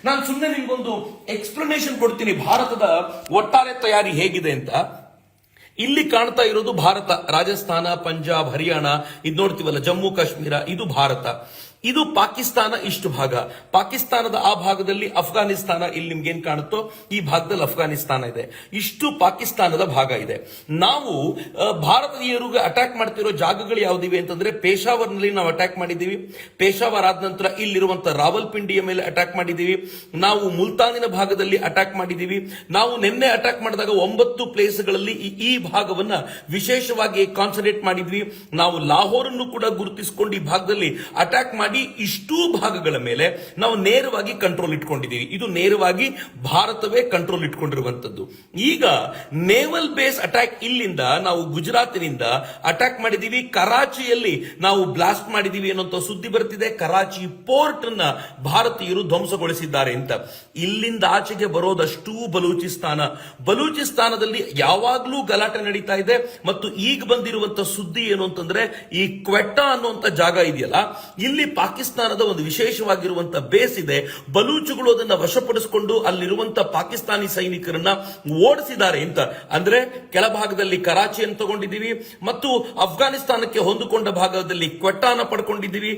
ನಾನು ಸುಮ್ಮನೆ ನಿಮ್ಗೊಂದು ಎಕ್ಸ್ಪ್ಲನೇಷನ್ ಕೊಡ್ತೀನಿ ಭಾರತದ ಒಟ್ಟಾರೆ ತಯಾರಿ ಹೇಗಿದೆ ಅಂತ. ಇಲ್ಲಿ ಕಾಣ್ತಾ ಇರೋದು ಭಾರತ, ರಾಜಸ್ಥಾನ, ಪಂಜಾಬ್, ಹರಿಯಾಣ, ಇದು ನೋಡ್ತೀವಲ್ಲ, ಜಮ್ಮು ಕಾಶ್ಮೀರ, ಇದು ಭಾರತ. ಇದು ಪಾಕಿಸ್ತಾನ, ಇಷ್ಟು ಭಾಗ. ಪಾಕಿಸ್ತಾನದ ಆ ಭಾಗದಲ್ಲಿ ಅಫ್ಘಾನಿಸ್ತಾನ, ಇಲ್ಲಿ ನಿಮ್ಗೇನ್ ಕಾಣುತ್ತೋ ಈ ಭಾಗದಲ್ಲಿ ಅಫ್ಘಾನಿಸ್ತಾನ ಇದೆ. ಇಷ್ಟು ಪಾಕಿಸ್ತಾನದ ಭಾಗ ಇದೆ. ನಾವು ಭಾರತೀಯರಿಗೆ ಅಟ್ಯಾಕ್ ಮಾಡ್ತಿರೋ ಜಾಗಗಳು ಯಾವ್ದಿವೆ ಅಂತಂದ್ರೆ, ಪೇಶಾವರ್ನಲ್ಲಿ ನಾವು ಅಟ್ಯಾಕ್ ಮಾಡಿದ್ದೀವಿ. ಪೇಶಾವರ್ ಆದ ನಂತರ ಇಲ್ಲಿರುವಂತಹ ರಾವಲ್ಪಿಂಡಿಯ ಮೇಲೆ ಅಟ್ಯಾಕ್ ಮಾಡಿದ್ದೀವಿ. ನಾವು ಮುಲ್ತಾನಿನ ಭಾಗದಲ್ಲಿ ಅಟ್ಯಾಕ್ ಮಾಡಿದ್ದೀವಿ. ನಾವು ನಿನ್ನೆ ಅಟ್ಯಾಕ್ ಮಾಡಿದಾಗ 9 ಪ್ಲೇಸ್ಗಳಲ್ಲಿ ಈ ಭಾಗವನ್ನ ವಿಶೇಷವಾಗಿ ಕಾನ್ಸಂಟ್ರೇಟ್ ಮಾಡಿದ್ವಿ. ನಾವು ಲಾಹೋರ್ ಅನ್ನು ಕೂಡ ಗುರುತಿಸಿಕೊಂಡು ಈ ಭಾಗದಲ್ಲಿ ಅಟ್ಯಾಕ್ ಮಾಡಿ ಇಷ್ಟೂ ಭಾಗಗಳ ಮೇಲೆ ನಾವು ನೇರವಾಗಿ ಕಂಟ್ರೋಲ್ ಇಟ್ಕೊಂಡಿದ್ದೀವಿ. ಇದು ನೇರವಾಗಿ ಭಾರತವೇ ಕಂಟ್ರೋಲ್ ಇಟ್ಕೊಂಡಿರುವಂತದ್ದು. ಈಗ ನೇವಲ್ ಬೇಸ್ ಅಟ್ಯಾಕ್ ಇಲ್ಲಿಂದ ನಾವು ಗುಜರಾತಿನಿಂದ ಅಟ್ಯಾಕ್ ಮಾಡಿದೀವಿ. ಕರಾಚಿಯಲ್ಲಿ ನಾವು ಬ್ಲಾಸ್ಟ್ ಮಾಡಿದೀವಿ ಅನ್ನೋ ಸುದ್ದಿ ಬರ್ತಿದೆ. ಕರಾಚಿ ಪೋರ್ಟ್ ಅನ್ನ ಭಾರತೀಯರು ಧ್ವಂಸಗೊಳಿಸಿದ್ದಾರೆ ಅಂತ. ಇಲ್ಲಿಂದ ಆಚೆಗೆ ಬರೋದಷ್ಟು ಬಲೂಚಿಸ್ತಾನದಲ್ಲಿ ಯಾವಾಗ್ಲೂ ಗಲಾಟೆ ನಡೀತಾ ಇದೆ. ಮತ್ತು ಈಗ ಬಂದಿರುವಂತ ಸುದ್ದಿ ಏನು ಅಂತಂದ್ರೆ, ಈ ಕ್ವೆಟ್ಟಾ ಅನ್ನುವಂತ ಜಾಗ ಇದೆಯಲ್ಲ, ಇಲ್ಲಿ ಪಾಕಿಸ್ತಾನದ ಒಂದು ವಿಶೇಷವಾಗಿರುವಂತಹ ಬೇಸ್ ಇದೆ. ಬಲೂಚುಗಳು ಅದನ್ನ ವಶಪಡಿಸಿಕೊಂಡು ಅಲ್ಲಿರುವಂತಹ ಪಾಕಿಸ್ತಾನಿ ಸೈನಿಕರನ್ನ ಓಡಿಸಿದ್ದಾರೆ ಅಂತ. ಅಂದ್ರೆ ಕೆಳಭಾಗದಲ್ಲಿ ಕರಾಚಿಯನ್ನು ತಗೊಂಡಿದ್ದೀವಿ ಮತ್ತು ಅಫ್ಘಾನಿಸ್ತಾನಕ್ಕೆ ಹೊಂದಿಕೊಂಡ ಭಾಗದಲ್ಲಿ ಕ್ವೆಟ್ಟಾನ ಪಡ್ಕೊಂಡಿದ್ದೀವಿ.